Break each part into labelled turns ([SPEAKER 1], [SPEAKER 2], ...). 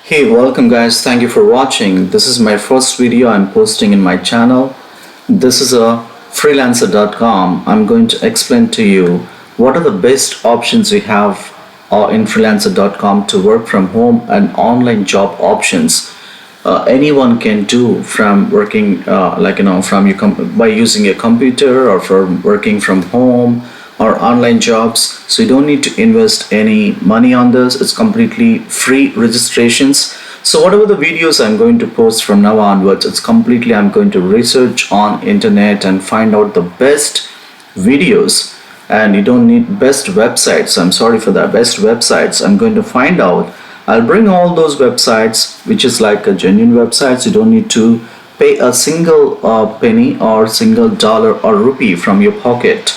[SPEAKER 1] Hey, welcome guys. Thank you for watching. This is my first video I'm posting in my channel. This is a freelancer.com. I'm going to explain to you what are the best options we have in freelancer.com to work from home and online job options. Anyone can do from working by using a computer or from working from home or online jobs. So you don't need to invest any money on this. It's completely free registrations. So whatever the videos I'm going to post from now onwards, it's completely I'm going to research on internet and find out the best videos. And you don't need best websites. I'm sorry for that. Best websites I'm going to find out. I'll bring all those websites which is like a genuine websites. You don't need to pay a single penny or single dollar or rupee from your pocket.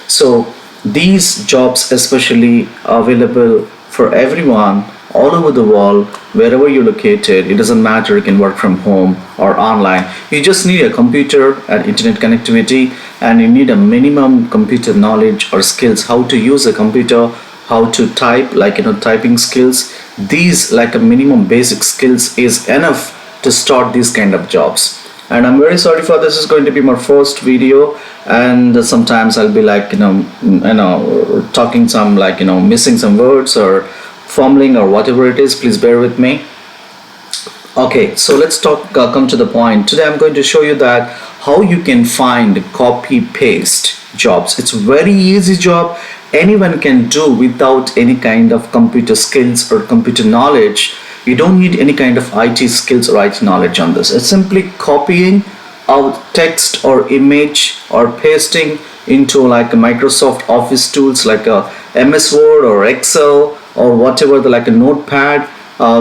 [SPEAKER 1] So these jobs especially available for everyone all over the world, wherever you're located. It doesn't matter, you can work from home or online. You just need a computer and internet connectivity, and you need a minimum computer knowledge or skills, how to use a computer, how to type, typing skills. These like a minimum basic skills is enough to start these kind of jobs. And I'm very sorry for this is going to be my first video, and sometimes I'll be talking some missing some words or fumbling or whatever it is. Please bear with me. Okay, so let's come to the point. Today I'm going to show you that how you can find copy paste jobs. It's a very easy job anyone can do without any kind of computer skills or computer knowledge. You don't need any kind of IT skills or IT knowledge on this. It's simply copying out text or image or pasting into like a Microsoft Office tools like a MS Word or Excel or whatever, like a notepad.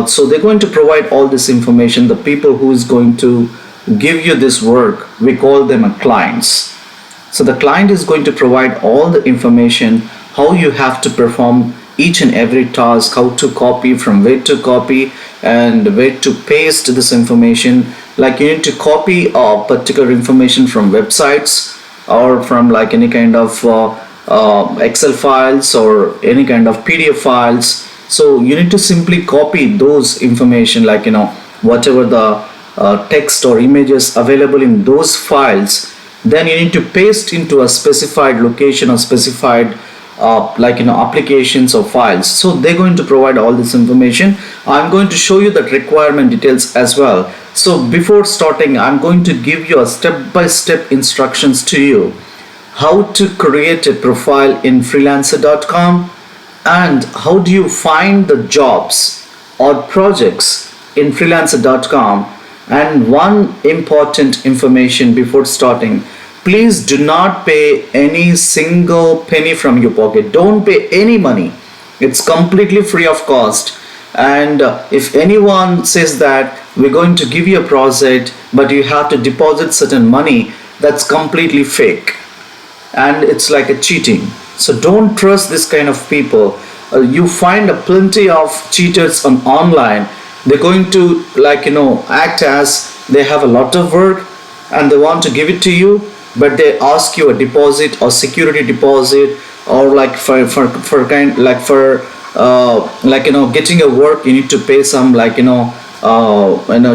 [SPEAKER 1] So they're going to provide all this information. The people who is going to give you this work, we call them a clients. So the client is going to provide all the information, how you have to perform each and every task, how to copy, from where to copy and where to paste this information. Like you need to copy a particular information from websites or from like any kind of Excel files or any kind of PDF files. So you need to simply copy those information, whatever the text or images available in those files. Then you need to paste into a specified location or specified applications or files. So they're going to provide all this information. I'm going to show you that requirement details as well. So before starting, I'm going to give you a step-by-step instructions to you how to create a profile in freelancer.com and how do you find the jobs or projects in freelancer.com. And one important information before starting: please do not pay any single penny from your pocket. Don't pay any money. It's completely free of cost. And if anyone says that we're going to give you a project but you have to deposit certain money, that's completely fake and it's like a cheating. So don't trust this kind of people. You find plenty of cheaters on online. They're going to act as they have a lot of work and they want to give it to you, but they ask you a deposit or security deposit, or getting a work you need to pay some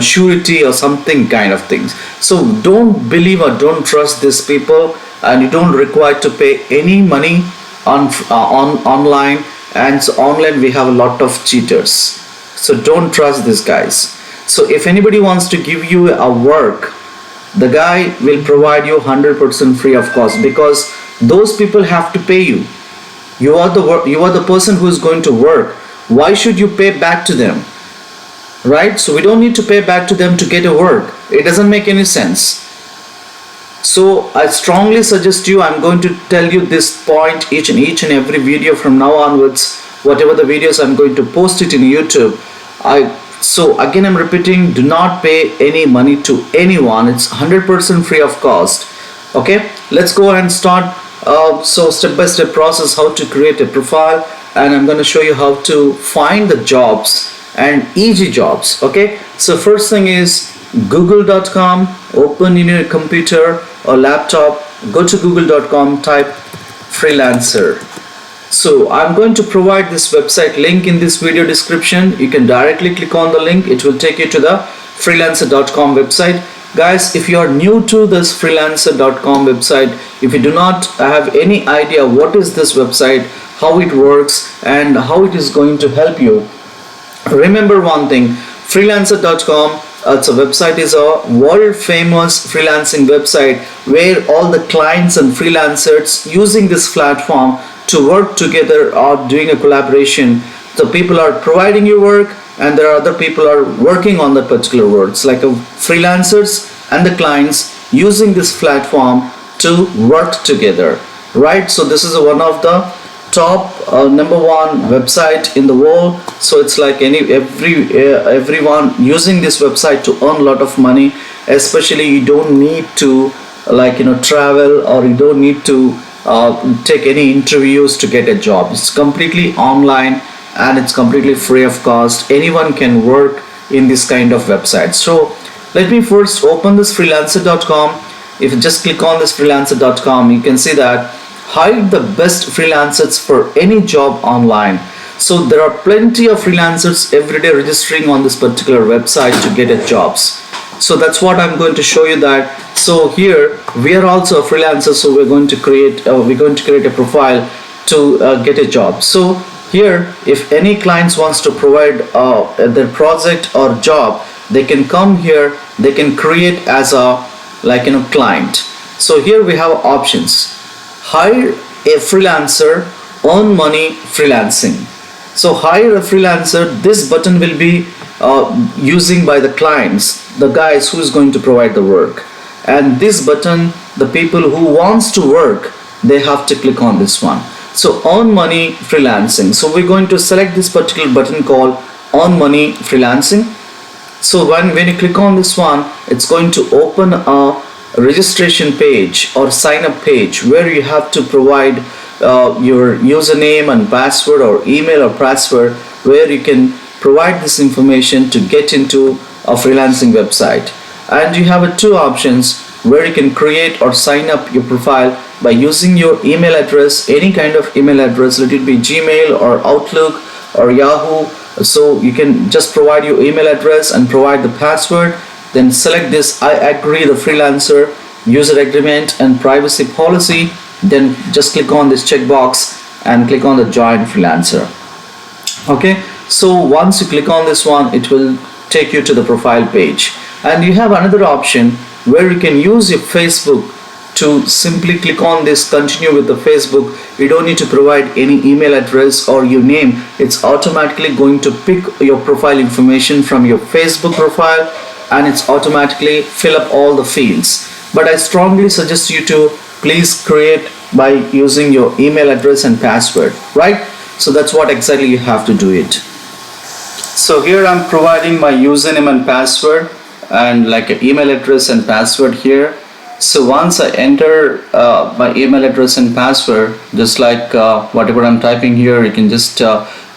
[SPEAKER 1] surety or something kind of things. So don't believe or don't trust these people, and you don't require to pay any money on online. And so online we have a lot of cheaters, so don't trust these guys. So if anybody wants to give you a work, the guy will provide you 100% free of cost, because those people have to pay you. You are the person who is going to work. Why should you pay back to them, right? So we don't need to pay back to them to get a work. It doesn't make any sense. So I strongly suggest you, I'm going to tell you this point each and every video from now onwards. Whatever the videos I'm going to post it in YouTube. So again I'm repeating, do not pay any money to anyone. It's 100% free of cost. Okay, let's go and start. So step-by-step process how to create a profile, and I'm going to show you how to find the jobs and easy jobs. Okay, so first thing is google.com. Open in your computer or laptop, go to google.com, type freelancer. So I'm going to provide this website link in this video description. You can directly click on the link. It will take you to the freelancer.com website. Guys, if you are new to this freelancer.com website, if you do not have any idea what is this website, how it works and how it is going to help you, remember one thing, freelancer.com, it's a website, is a world famous freelancing website where all the clients and freelancers using this platform to work together or doing a collaboration. So people are providing you work and there are other people are working on that particular work. It's like a freelancers and the clients using this platform to work together, right? So this is one of the top number one website in the world. So it's like everyone using this website to earn a lot of money. Especially you don't need to travel, or you don't need to take any interviews to get a job. It's completely online and it's completely free of cost. Anyone can work in this kind of website. So let me first open this freelancer.com. If you just click on this freelancer.com, you can see that hire the best freelancers for any job online. So there are plenty of freelancers every day registering on this particular website to get a jobs. So that's what I'm going to show you that. So here we are also a freelancer, so we're going to create a profile to get a job. So here, if any clients wants to provide their project or job, they can come here, they can create as a client. So here we have options: hire a freelancer, earn money freelancing. So hire a freelancer, this button will be using by the clients, the guys who is going to provide the work. And this button, the people who wants to work, they have to click on this one. So earn money freelancing. So we're going to select this particular button called earn money freelancing. So when you click on this one, it's going to open a registration page or sign up page where you have to provide your username and password or email or password, where you can provide this information to get into a freelancing website. And you have two options where you can create or sign up your profile by using your email address, any kind of email address, let it be Gmail or Outlook or Yahoo. So you can just provide your email address and provide the password, then select this I agree the freelancer user agreement and privacy policy, then just click on this checkbox and click on the join freelancer. Okay, so once you click on this one, it will take you to the profile page. And you have another option where you can use your Facebook to simply click on this continue with the Facebook. You don't need to provide any email address or your name. It's automatically going to pick your profile information from your Facebook profile and it's automatically fill up all the fields. But I strongly suggest you to please create by using your email address and password, right? So that's what exactly you have to do it. So here I'm providing my username and password and like an email address and password here. So once I enter my email address and password, just like whatever I'm typing here, you can just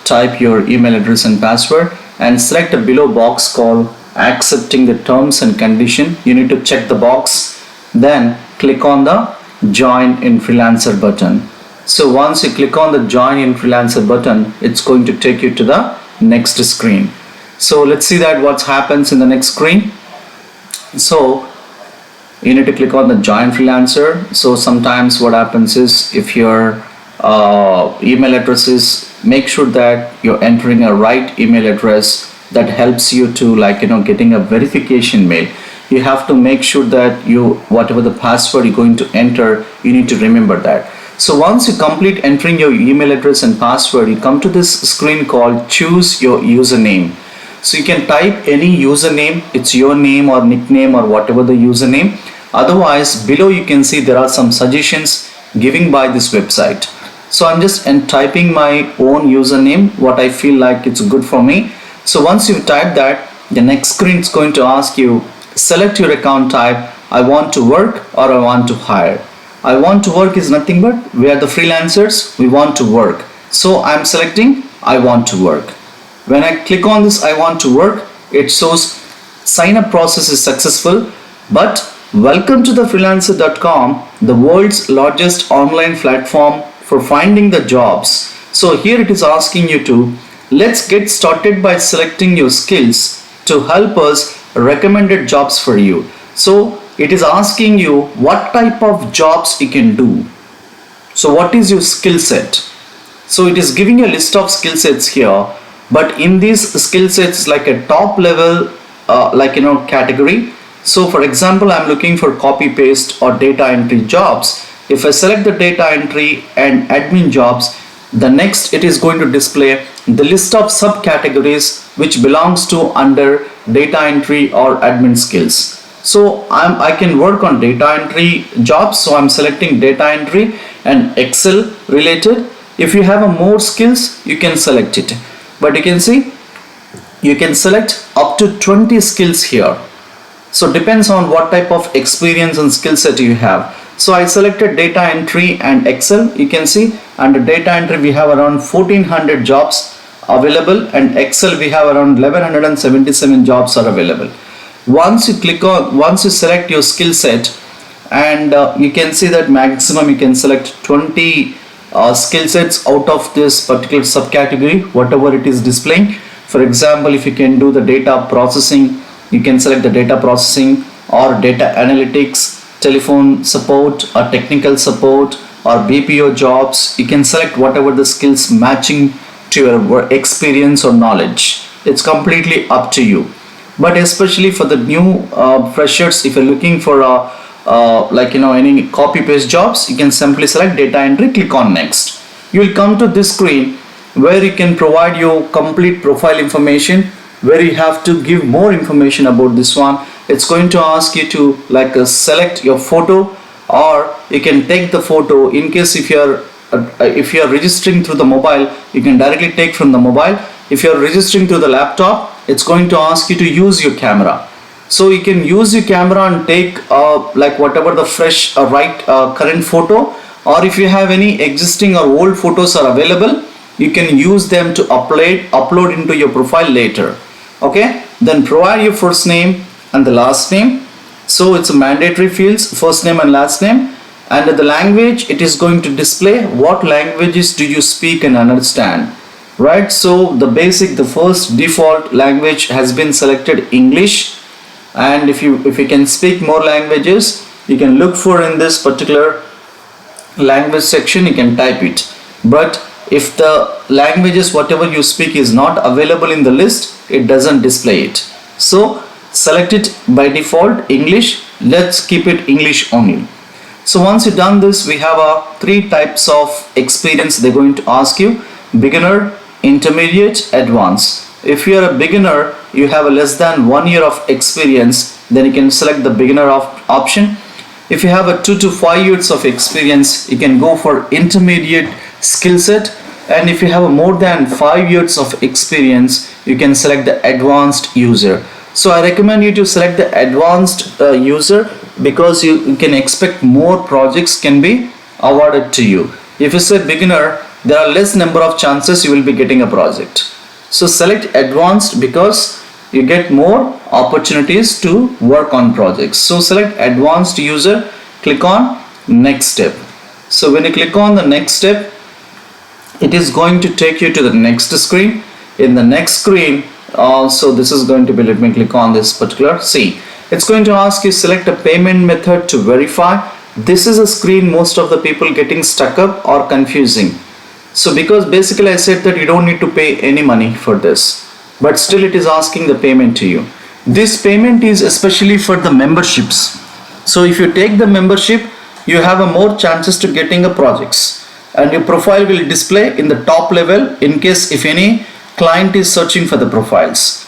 [SPEAKER 1] type your email address and password and select a below box called accepting the terms and condition. You need to check the box, then click on the join in freelancer button. So once you click on the join in freelancer button, it's going to take you to the next screen. So let's see that what happens in the next screen. So you need to click on the join freelancer. So sometimes what happens is, if your email address is, make sure that you're entering a right email address. That helps you to getting a verification mail. You have to make sure that whatever the password you're going to enter, you need to remember that. So once you complete entering your email address and password, you come to this screen called choose your username. So you can type any username, it's your name or nickname or whatever the username. Otherwise, below you can see there are some suggestions given by this website. So I'm just typing my own username, what I feel like it's good for me. So once you type that, the next screen is going to ask you, select your account type. I want to work or I want to hire. I want to work is nothing but we are the freelancers, we want to work. So I'm selecting I want to work. When I click on this I want to work, it shows sign up process is successful, but welcome to the freelancer.com, the world's largest online platform for finding the jobs. So here it is asking you to, let's get started by selecting your skills to help us recommended jobs for you. So it is asking you what type of jobs you can do. So what is your skill set? So it is giving you a list of skill sets here, but in these skill sets like a top level category. So for example, I'm looking for copy paste or data entry jobs. If I select the data entry and admin jobs, the next it is going to display the list of subcategories which belongs to under data entry or admin skills. So I can work on data entry jobs, so I'm selecting data entry and Excel related. If you have a more skills, you can select it, but you can see you can select up to 20 skills here. So depends on what type of experience and skill set you have. So I selected data entry and Excel. You can see under data entry we have around 1400 jobs available, and Excel we have around 1177 jobs are available. Once you select your skill set, and you can see that maximum you can select 20 skill sets out of this particular subcategory, whatever it is displaying. For example, if you can do the data processing, you can select the data processing or data analytics, telephone support or technical support or BPO jobs. You can select whatever the skills matching to your experience or knowledge. It's completely up to you. But especially for the new freshers, if you're looking for any copy paste jobs, you can simply select data entry, click on next. You will come to this screen where you can provide your complete profile information, where you have to give more information about this one. It's going to ask you to select your photo, or you can take the photo. In case if you are registering through the mobile, you can directly take from the mobile. If you are registering through the laptop, it's going to ask you to use your camera. So you can use your camera and take whatever the fresh current photo, or if you have any existing or old photos are available, you can use them to upload into your profile later. Okay, then provide your first name and the last name. So it's a mandatory fields, first name and last name. And the language, it is going to display what languages do you speak and understand, right? So the first default language has been selected English, and if you can speak more languages, you can look for in this particular language section, you can type it. But if the languages whatever you speak is not available in the list, it doesn't display it. So select it by default English. Let's keep it English only. So once you've done this, we have 3 types of experience they're going to ask you: beginner, intermediate, advanced. If you are a beginner, you have a less than 1 year of experience, then you can select the beginner option. If you have a 2 to 5 years of experience, you can go for intermediate skill set. And if you have a more than 5 years of experience, you can select the advanced user. So I recommend you to select the advanced user, because you can expect more projects can be awarded to you. If you say beginner, there are less number of chances you will be getting a project. So select advanced because you get more opportunities to work on projects. So select advanced user, click on next step. So when you click on the next step, it is going to take you to the next screen. In the next screen, so this is going to be, let me click on this particular, see, it's going to ask you select a payment method to verify. This is a screen most of the people getting stuck up or confusing. So because basically I said that you don't need to pay any money for this, but still it is asking the payment to you. This payment is especially for the memberships. So if you take the membership, you have a more chances to getting a projects, and your profile will display in the top level in case if any client is searching for the profiles.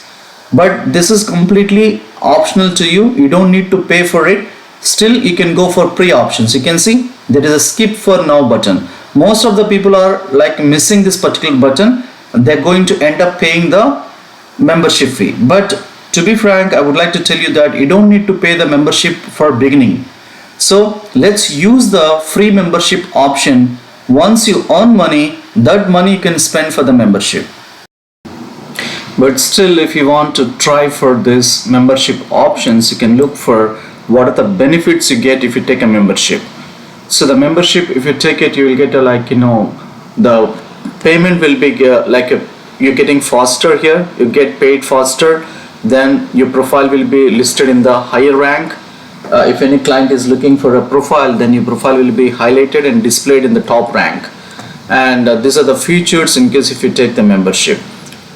[SPEAKER 1] But this is completely optional to you. You don't need to pay for it. Still you can go for pre options. You can see there is a skip for now button. Most of the people are missing this particular button, and they're going to end up paying the membership fee. But to be frank, I would like to tell you that you don't need to pay the membership for beginning. So let's use the free membership option. Once you earn money, that money you can spend for the membership. But still, if you want to try for this membership options, you can look for what are the benefits you get if you take a membership. So the membership, if you take it, you will get a, like, the payment will be you're getting faster here. You get paid faster. Then your profile will be listed in the higher rank. If any client is looking for a profile, then your profile will be highlighted and displayed in the top rank. And these are the features in case if you take the membership,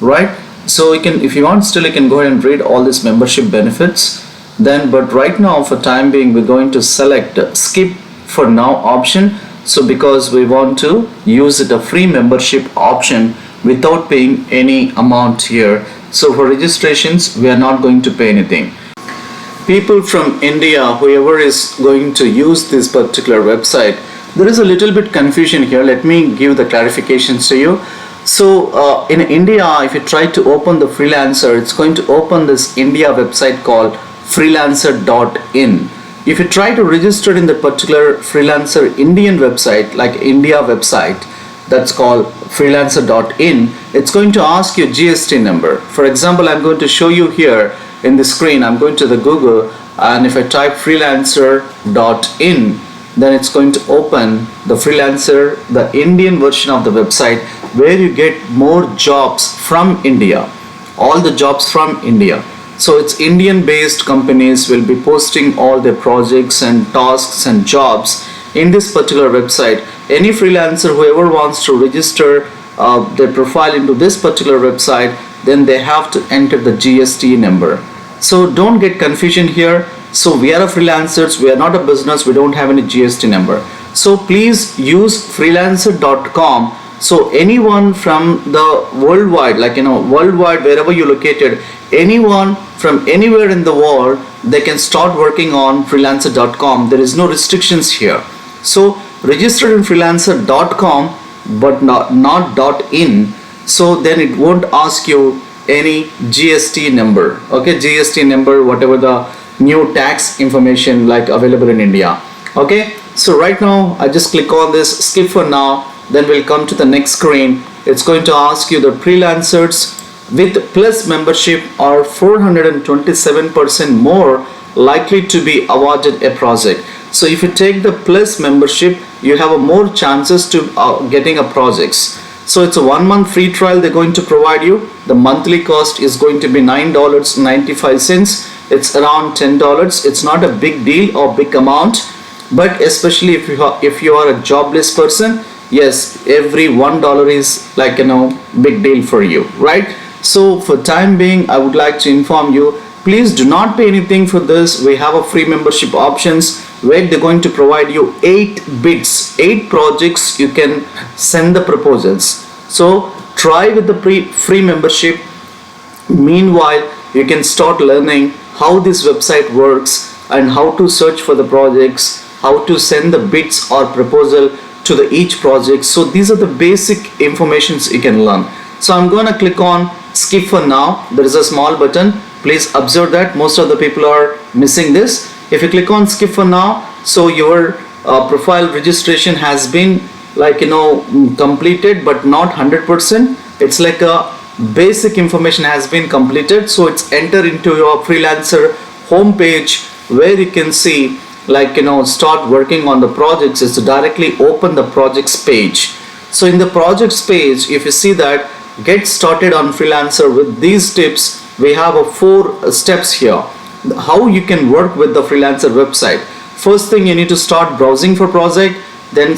[SPEAKER 1] right? So you can, if you want, still you can go ahead and read all these membership benefits. Then, but right now, for time being, we're going to select skip for now option. So because we want to use it a free membership option without paying any amount here. So for registrations, we are not going to pay anything. People from India, whoever is going to use this particular website, there is a little bit confusion here. Let me give the clarifications to you. So in India, if you try to open the freelancer, it's going to open this India website called freelancer.in. If you try to register in the particular freelancer Indian website, like India website, that's called freelancer.in, it's going to ask you GST number. For example, I'm going to show you here in the screen. I'm going to the Google, and if I type freelancer.in, then it's going to open the freelancer, the Indian version of the website, where you get more jobs from India, all the jobs from India. So it's Indian based companies will be posting all their projects and tasks and jobs in this particular website. Any freelancer, whoever wants to register their profile into this particular website, then they have to enter the GST number. So don't get confusion here. So we are a freelancers, we are not a business, we don't have any GST number. So please use freelancer.com. So anyone from the worldwide, worldwide, wherever you're located, anyone from anywhere in the world, they can start working on freelancer.com. There is no restrictions here. So register in freelancer.com, but not .in. So then it won't ask you any GST number. Okay, GST number, whatever the new tax information like available in India. Okay, so right now I just click on this skip for now. Then we'll come to the next screen. It's going to ask you the freelancers with plus membership are 427% more likely to be awarded a project. So if you take the plus membership, you have a more chances to getting a projects. So it's a 1 month free trial they're going to provide you. The monthly cost is going to be $9.95. It's around $10. It's not a big deal or big amount, but especially if you are a jobless person, yes, every $1 is big deal for you, right? So for time being, I would like to inform you, please do not pay anything for this. We have a free membership options where they're going to provide you 8 bids, 8 projects you can send the proposals. So try with the free membership. Meanwhile, you can start learning how this website works and how to search for the projects, how to send the bids or proposal to the each project. So these are the basic informations you can learn. So I'm going to click on skip for now. There is a small button. Please observe that most of the people are missing this. If you click on skip for now, so your profile registration has been completed, but not 100%. It's like a basic information has been completed. So it's enter into your freelancer homepage where you can see start working on the projects. Is to directly open the projects page. So in the projects page, if you see that get started on freelancer with these tips, we have 4 steps here how you can work with the freelancer website. First thing, you need to start browsing for project, then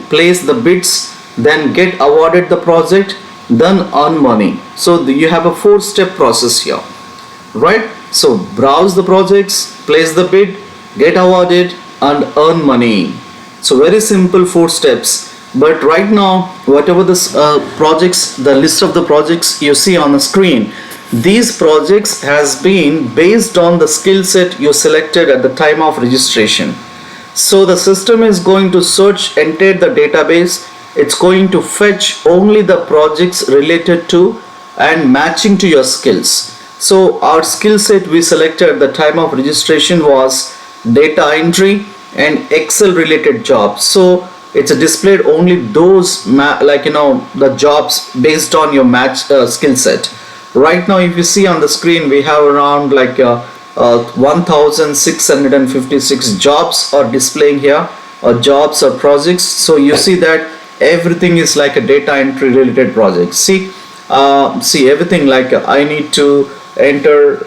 [SPEAKER 1] place the bids, then get awarded the project, then earn money. So you have a 4-step process here, right? So browse the projects, place the bid, get awarded and earn money. So very simple 4 steps. But right now, whatever this projects, the list of the projects you see on the screen, these projects has been based on the skill set you selected at the time of registration. So the system is going to search, enter the database. It's going to fetch only the projects related to and matching to your skills. So our skill set we selected at the time of registration was data entry and Excel related jobs. So it's displayed only those the jobs based on your match skill set. Right now, if you see on the screen, we have around 1,656 jobs are displaying here. jobs or projects. So you see that everything is like a data entry related project. See everything, like I need to enter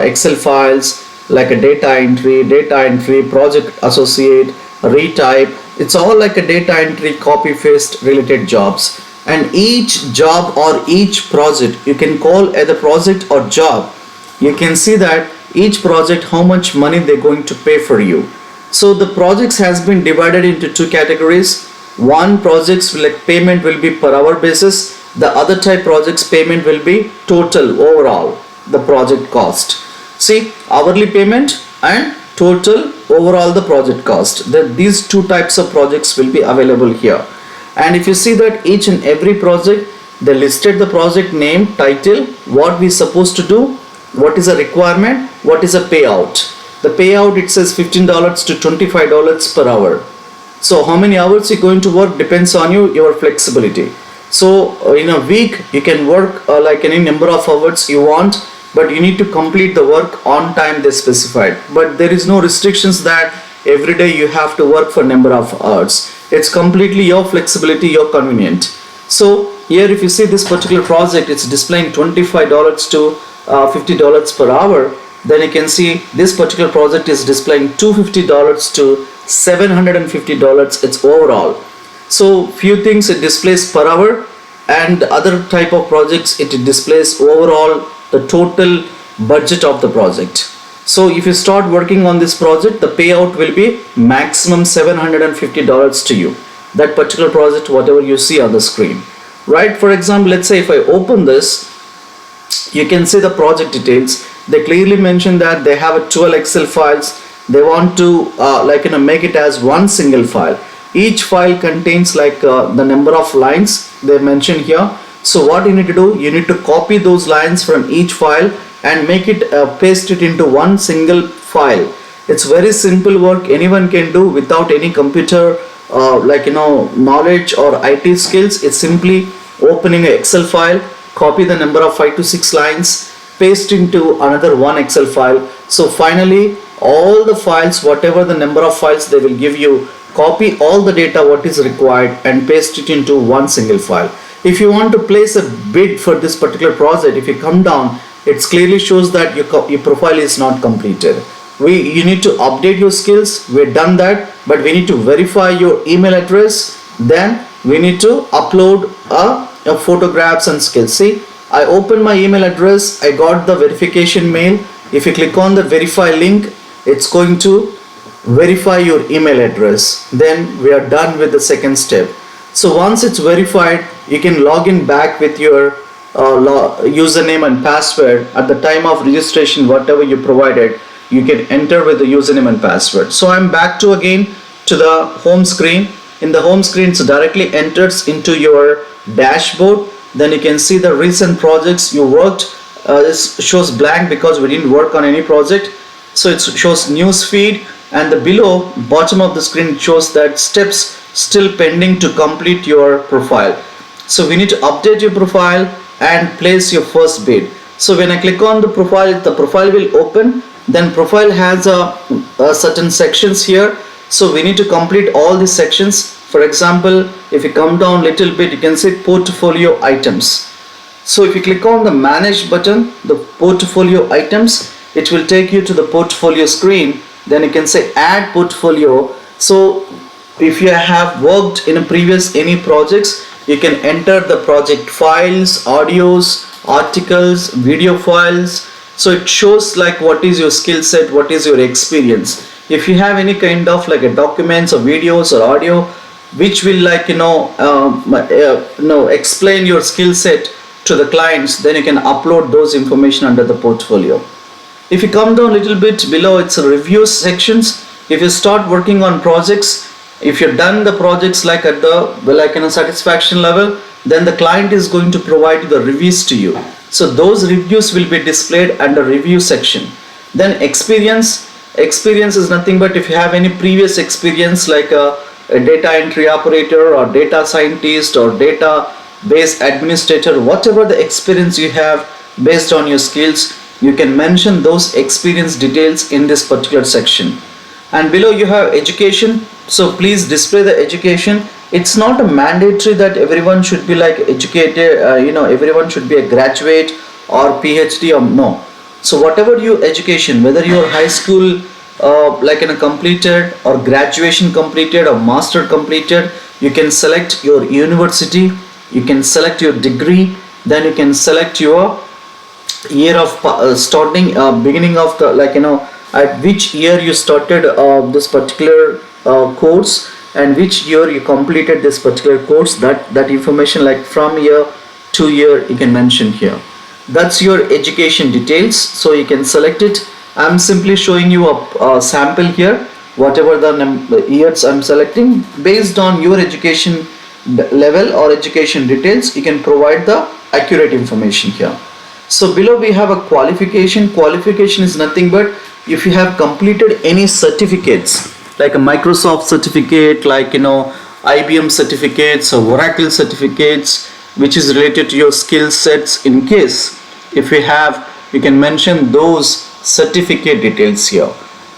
[SPEAKER 1] Excel files, like a data entry, project associate, retype. It's all like a data entry, copy paste related jobs. And each job or each project, you can call either project or job. You can see that each project, how much money they're going to pay for you. So the projects has been divided into two categories. One, projects like payment will be per hour basis. The other type projects payment will be total overall the project cost. See, hourly payment and total overall the project cost. These two types of projects will be available here. And if you see that each and every project, they listed the project name, title, what we supposed to do, what is a requirement, what is a payout. The payout, it says $15 to $25 per hour. So how many hours you're going to work depends on your flexibility. So in a week you can work like any number of hours you want, but you need to complete the work on time they specified. But there is no restrictions that every day you have to work for number of hours. It's completely your flexibility, your convenient. So here if you see this particular project, it's displaying $25 to $50 per hour. Then you can see this particular project is displaying $250 to $750. It's overall. So few things it displays per hour, and other type of projects it displays overall the total budget of the project. So if you start working on this project, the payout will be maximum $750 to you. That particular project, whatever you see on the screen. Right? For example, let's say if I open this, you can see the project details. They clearly mention that they have 12 Excel files. They want to make it as one single file. Each file contains the number of lines they mention here. So what you need to do, you need to copy those lines from each file and make it paste it into one single file. It's very simple work, anyone can do without any computer knowledge or IT skills. It's simply opening an Excel file, copy the number of 5 to 6 lines, paste into another one Excel file. So finally all the files, whatever the number of files they will give you, copy all the data what is required and paste it into one single file. If you want to place a bid for this particular project, if you come down, it clearly shows that your profile is not completed. You need to update your skills. We've done that, but we need to verify your email address. Then we need to upload a photographs and skills. See, I opened my email address. I got the verification mail. If you click on the verify link, it's going to verify your email address. Then we are done with the second step. So once it's verified, you can log in back with your username and password. At the time of registration, whatever you provided, you can enter with the username and password. So I'm back to the home screen. In the home screen, it directly enters into your dashboard. Then you can see the recent projects you worked. This shows blank because we didn't work on any project. So it shows news feed, and the below bottom of the screen shows that steps still pending to complete your profile. So we need to update your profile and place your first bid. So when I click on the profile will open. Then profile has a certain sections here. So we need to complete all these sections. For example, if you come down little bit, you can see portfolio items. So if you click on the manage button, the portfolio items, it will take you to the portfolio screen. Then you can say add portfolio. So if you have worked in a previous any projects, you can enter the project files, audios, articles, video files. So it shows like what is your skill set, what is your experience. If you have any kind of like a documents or videos or audio which will explain your skill set to the clients, then you can upload those information under the portfolio. If you come down a little bit below, it's a review sections. If you start working on projects, if you've done the projects like at the satisfaction level, then the client is going to provide the reviews to you. So those reviews will be displayed under review section. Then experience is nothing but if you have any previous experience like a data entry operator or data scientist or database administrator, whatever the experience you have based on your skills, you can mention those experience details in this particular section. And below you have education, so please display the education. It's not a mandatory that everyone should be like educated, everyone should be a graduate or PhD or no. So whatever your education, whether your high school like in a completed or graduation completed or master completed, you can select your university, you can select your degree, then you can select your year of starting, beginning of the, at which year you started this particular course, and which year you completed this particular course. That information, like from year to year, you can mention here. That's your education details, so you can select it. I'm simply showing you a sample here, whatever the years I'm selecting. Based on your education level or education details, you can provide the accurate information here. So below we have a qualification. Qualification is nothing but if you have completed any certificates, like a Microsoft certificate, like IBM certificates or Oracle certificates, which is related to your skill sets. In case if you have, you can mention those certificate details here.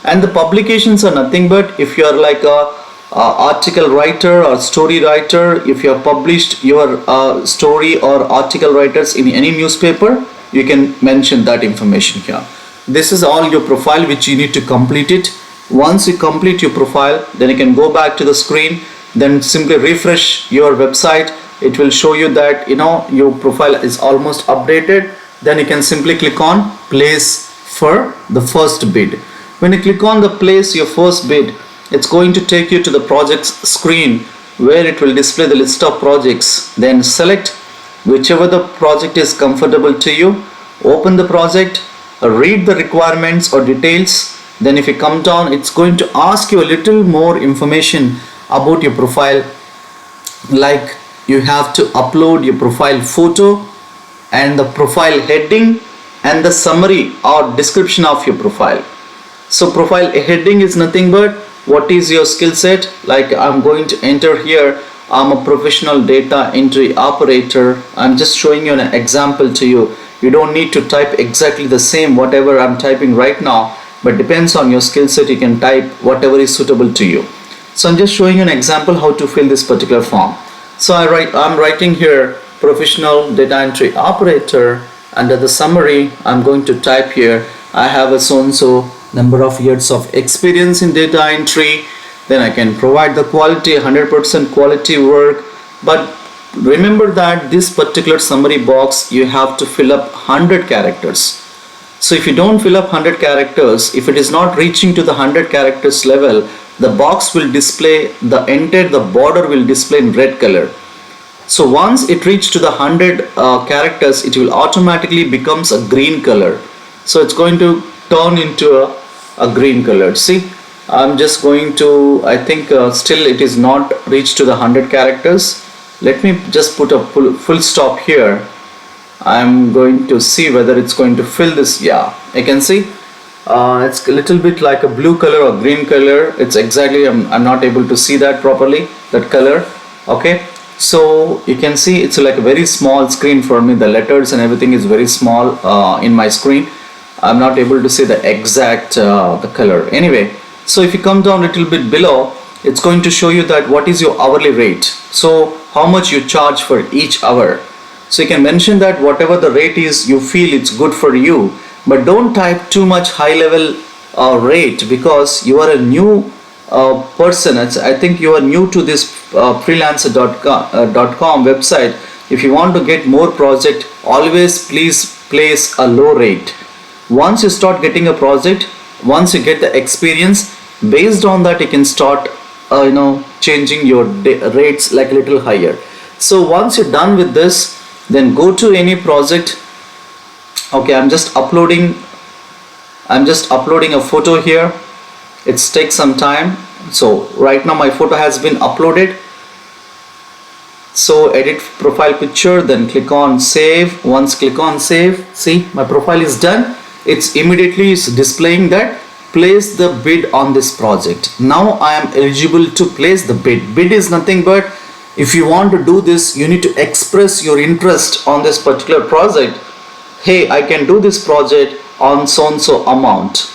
[SPEAKER 1] And the publications are nothing but if you are like a article writer or story writer, if you have published your story or article writers in any newspaper, you can mention that information here. This is all your profile which you need to complete it. Once you complete your profile, then you can go back to the screen, then simply refresh your website. It will show you that your profile is almost updated. Then you can simply click on place for the first bid. When you click on the place your first bid, it's going to take you to the projects screen where it will display the list of projects. Then select whichever the project is comfortable to you, open the project, read the requirements or details. Then if you come down, it's going to ask you a little more information about your profile, like you have to upload your profile photo and the profile heading and the summary or description of your profile. So profile heading is nothing but what is your skill set. Like I'm going to enter here, I'm a professional data entry operator. I'm just showing you an example to you. You don't need to type exactly the same whatever I'm typing right now, but depends on your skill set, you can type whatever is suitable to you. So I'm just showing you an example how to fill this particular form. So I'm writing here professional data entry operator. Under the summary, I'm going to type here I have a so and so number of years of experience in data entry. Then I can provide the quality, 100% quality work. But remember that this particular summary box, you have to fill up 100 characters. So if you don't fill up 100 characters, if it is not reaching to the 100 characters level, the box will display the border will display in red color. So once it reaches to the 100 characters, it will automatically becomes a green color. So it's going to turn into a green color. See, I'm just going to, I think still it is not reached to the 100 characters. Let me just put a full stop here. I'm going to see whether it's going to fill this. Yeah, I can see it's a little bit like a blue color or green color. It's exactly, I'm not able to see that properly, that color. Okay, so you can see it's like a very small screen for me. The letters and everything is very small in my screen. I'm not able to see the exact the color. Anyway, so if you come down a little bit below, it's going to show you that what is your hourly rate. So how much you charge for each hour. So you can mention that whatever the rate is, you feel it's good for you, but don't type too much high level rate, because you are a new person. I think you are new to this freelancer.com website. If you want to get more project, always please place a low rate. Once you start getting a project, once you get the experience, based on that you can start changing your rates like a little higher. So once you're done with this, then go to any project. Okay, I'm just uploading a photo here. It takes some time. So right now my photo has been uploaded. So edit profile picture, then click on save. Once click on save, see my profile is done. It's immediately displaying that place the bid on this project. Now I am eligible to place the bid. Bid is nothing but if you want to do this, you need to express your interest on this particular project. Hey, I can do this project on so and so amount.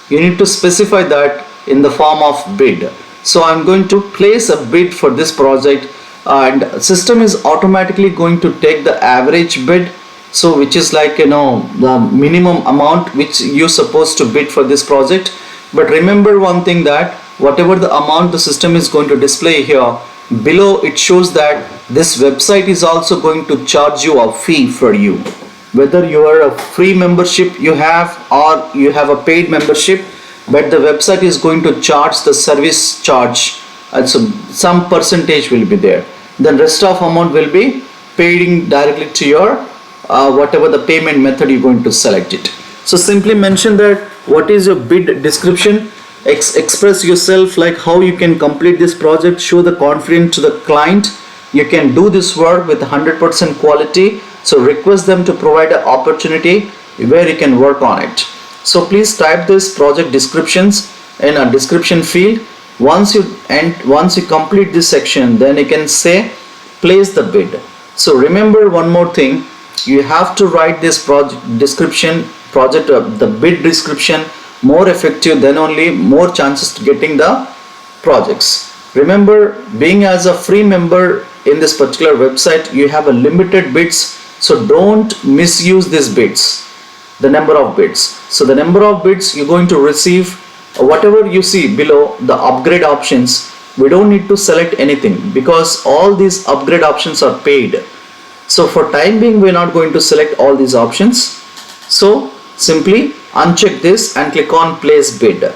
[SPEAKER 1] You need to specify that in the form of bid. So I'm going to place a bid for this project, and system is automatically going to take the average bid, so which is like, the minimum amount which you're supposed to bid for this project. But remember one thing, that whatever the amount the system is going to display here, below it shows that this website is also going to charge you a fee for you, whether you are a free membership you have or you have a paid membership, but the website is going to charge the service charge, and so some percentage will be there, then rest of amount will be paid directly to your whatever the payment method you're going to select it. So simply mention that what is your bid description, express yourself like how you can complete this project, show the confidence to the client you can do this work with 100% quality. So request them to provide an opportunity where you can work on it. So please type this project descriptions in a description field. Once you complete this section, then you can say place the bid. So remember one more thing, you have to write this project description, the bid description more effective, then only more chances to getting the projects. Remember, being as a free member in this particular website, you have a limited bids, so don't misuse these bids, the number of bids. So the number of bids you're going to receive, whatever you see below the upgrade options, we don't need to select anything because all these upgrade options are paid. So for time being, we're not going to select all these options. So simply uncheck this and click on place bid.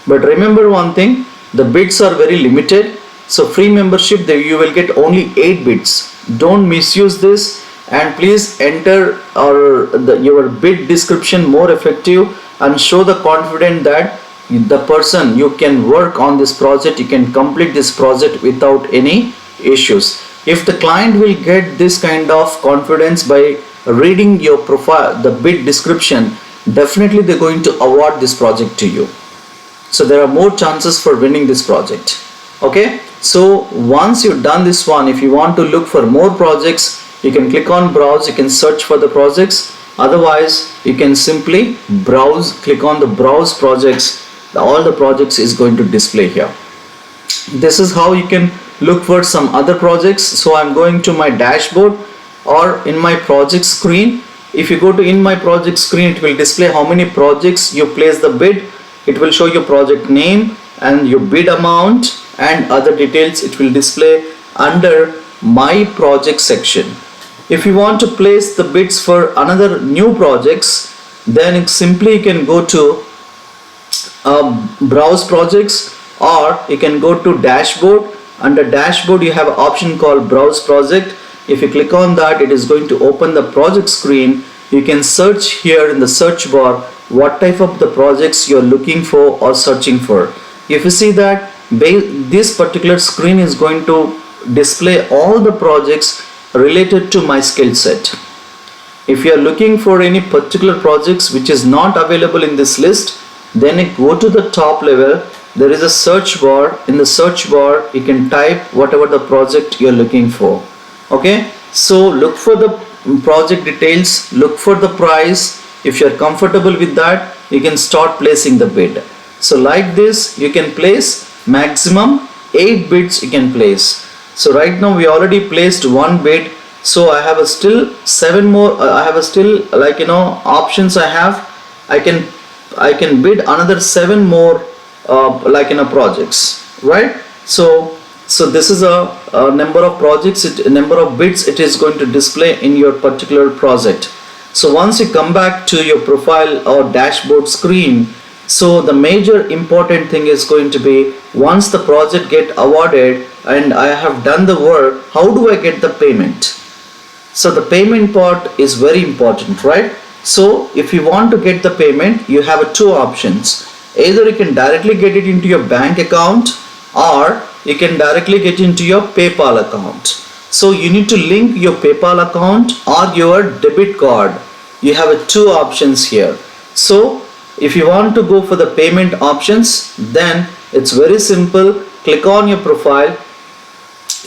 [SPEAKER 1] But remember one thing, the bids are very limited. So free membership, you will get only 8 bids. Don't misuse this, and please enter your bid description more effective and show the confidence that the person you can work on this project, you can complete this project without any issues. If the client will get this kind of confidence by reading your profile, the bid description, definitely they're going to award this project to you. So there are more chances for winning this project. Okay, so once you've done this one, if you want to look for more projects, you can click on browse, you can search for the projects. Otherwise, you can simply browse, click on the browse projects. All the projects is going to display here. This is how you can look for some other projects. So I'm going to my dashboard or in my project screen. If you go to in my project screen, it will display how many projects you place the bid. It will show your project name and your bid amount and other details. It will display under my project section. If you want to place the bids for another new projects, then simply you can go to browse projects, or you can go to dashboard. Under dashboard you have an option called browse project. If you click on that, it is going to open the project screen. You can search here in the search bar what type of the projects you're looking for or searching for. If you see that this particular screen is going to display all the projects related to my skill set. If you are looking for any particular projects which is not available in this list, then you go to the top level. There is a search bar. In the search bar you can type whatever the project you're looking for. Okay, so look for the project details, look for the price. If you're comfortable with that, you can start placing the bid. So like this, you can place maximum 8 bids you can place. So right now we already placed 1 bid, so I have a still 7 more. I have a still options. I can bid another 7 more projects, right? So this is a number of projects, number of bids it is going to display in your particular project. So once you come back to your profile or dashboard screen, so the major important thing is going to be, once the project get awarded and I have done the work, how do I get the payment? So the payment part is very important, right? So if you want to get the payment, you have 2 options. Either you can directly get it into your bank account, or you can directly get into your PayPal account. So you need to link your PayPal account or your debit card. You have 2 options here. So if you want to go for the payment options, then it's very simple. Click on your profile.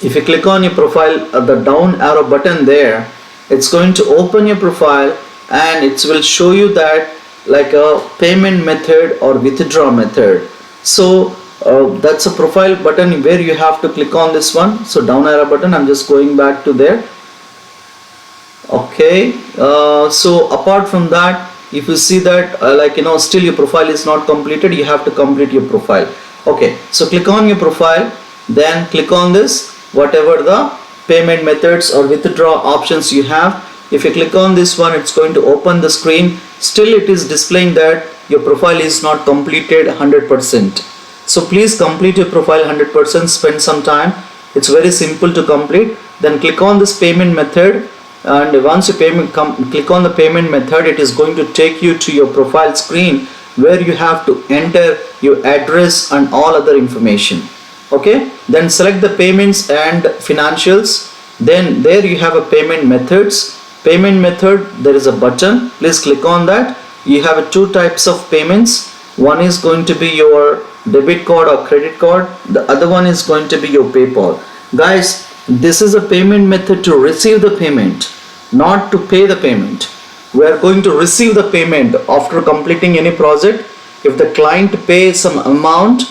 [SPEAKER 1] If you click on your profile, the down arrow button there, it's going to open your profile and it will show you that like a payment method or withdraw method. So that's a profile button where you have to click on this one. So down arrow button, I'm just going back to there. Okay, so apart from that, if you see that still your profile is not completed, you have to complete your profile. Okay, so click on your profile, then click on this, whatever the payment methods or withdraw options you have. If you click on this one, it's going to open the screen. Still it is displaying that your profile is not completed 100%. So please complete your profile 100%, spend some time. It's very simple to complete. Then click on this payment method, and once you click on the payment method, it is going to take you to your profile screen where you have to enter your address and all other information. Okay, then select the payments and financials. Then there you have a payment methods. Payment method, there is a button, please click on that. You have two types of payments. One is going to be your debit card or credit card, the other one is going to be your PayPal. Guys, this is a payment method to receive the payment, not to pay the payment. We are going to receive the payment after completing any project. If the client pays some amount,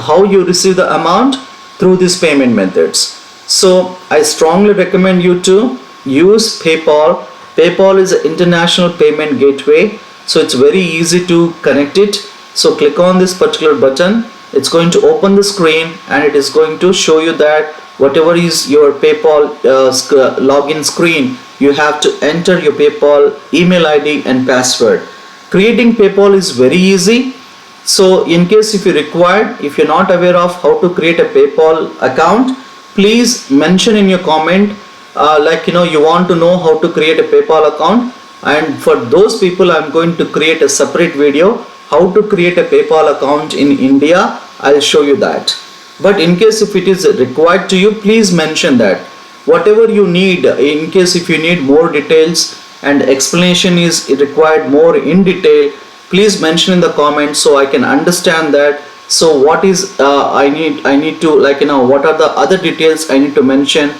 [SPEAKER 1] how you receive the amount? Through these payment methods. So I strongly recommend you to use PayPal. PayPal is an international payment gateway, so it's very easy to connect it. So click on this particular button. It's going to open the screen and it is going to show you that whatever is your PayPal login screen, you have to enter your PayPal email ID and password. Creating PayPal is very easy. So in case if you required, if you're not aware of how to create a PayPal account, please mention in your comment you want to know how to create a PayPal account, and for those people I'm going to create a separate video how to create a PayPal account in India. I'll show you that. But in case if it is required to you, please mention that. Whatever you need, in case if you need more details and explanation is required more in detail, please mention in the comments so I can understand that. So what is I need to what are the other details I need to mention.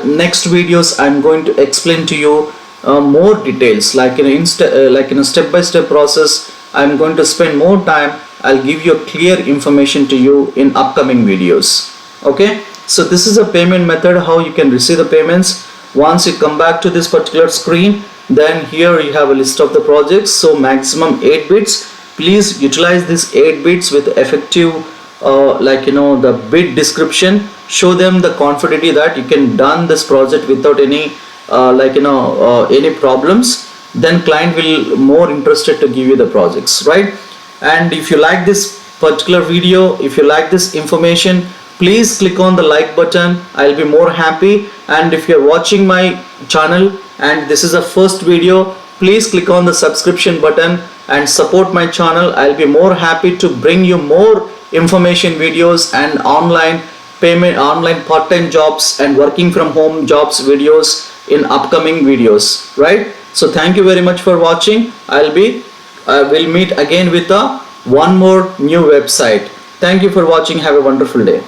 [SPEAKER 1] Next videos I'm going to explain to you more details, like in a step-by-step process. I'm going to spend more time. I'll give you clear information to you in upcoming videos. Okay, so this is a payment method, how you can receive the payments. Once you come back to this particular screen, then here you have a list of the projects. So maximum 8 bits. Please utilize this 8 bits with effective the bit description. Show them the confidence that you can done this project without any any problems. Then client will more interested to give you the projects, right? And if you like this particular video, if you like this information, please click on the like button. I'll be more happy. And if you're watching my channel and this is a first video, please click on the subscription button and support my channel. I'll be more happy to bring you more information videos and online payment, online part-time jobs and working from home jobs videos in upcoming videos, right? So thank you very much for watching. We'll meet again with one more new website. Thank you for watching. Have a wonderful day.